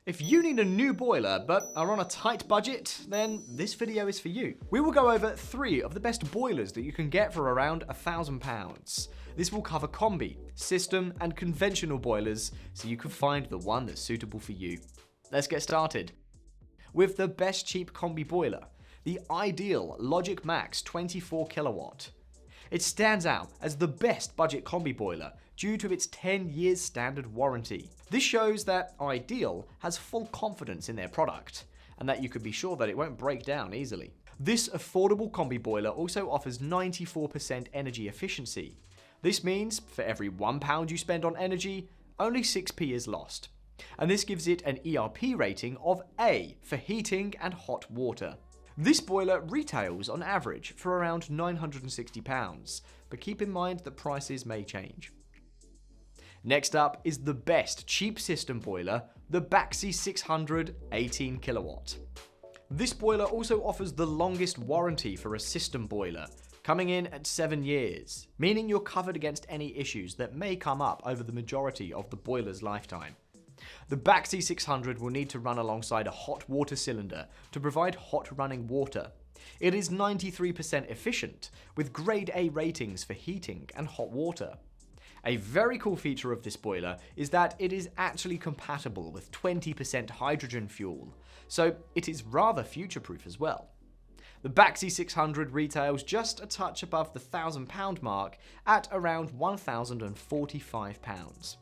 If you need a new boiler but are on a tight budget, then this video is for you. We will go over 3 of the best boilers that you can get for around £1,000. This will cover combi, system and conventional boilers so you can find the one that's suitable for you. Let's get started. With the best cheap combi boiler, the ideal Logic Max 24 kilowatt. It stands out as the best budget combi boiler due to its 10 years standard warranty. This shows that Ideal has full confidence in their product, and that you can be sure that it won't break down easily. This affordable combi boiler also offers 94% energy efficiency. This means for every £1 you spend on energy, only 6p is lost. And this gives it an ERP rating of A for heating and hot water. This boiler retails on average for around £960, but keep in mind that prices may change. Next up is the best cheap system boiler, the Baxi 600 18 kilowatt. This boiler also offers the longest warranty for a system boiler, coming in at 7 years, meaning you're covered against any issues that may come up over the majority of the boiler's lifetime. The Baxi 600 will need to run alongside a hot water cylinder to provide hot running water. It is 93% efficient, with grade A ratings for heating and hot water. A very cool feature of this boiler is that it is actually compatible with 20% hydrogen fuel, so it is rather future-proof as well. The Baxi 600 retails just a touch above the £1,000 mark at around £1,045.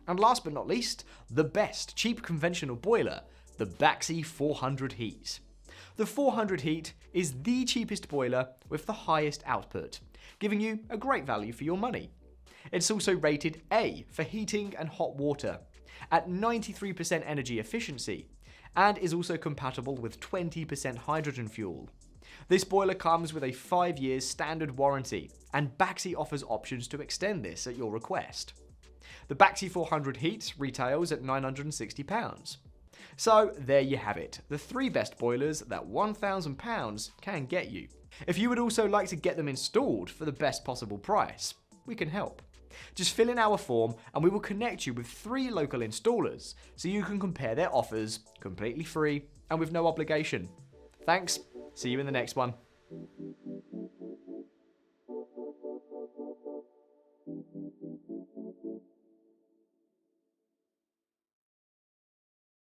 And last but not least, the best cheap conventional boiler, the Baxi 400 Heat. The 400 Heat is the cheapest boiler with the highest output, giving you a great value for your money. It's also rated A for heating and hot water, at 93% energy efficiency, and is also compatible with 20% hydrogen fuel. This boiler comes with a 5 years standard warranty, and Baxi offers options to extend this at your request. The Baxi 400 Heat retails at £960. So there you have it, the 3 best boilers that £1,000 can get you. If you would also like to get them installed for the best possible price, we can help. Just fill in our form and we will connect you with 3 local installers so you can compare their offers completely free and with no obligation. Thanks, see you in the next one.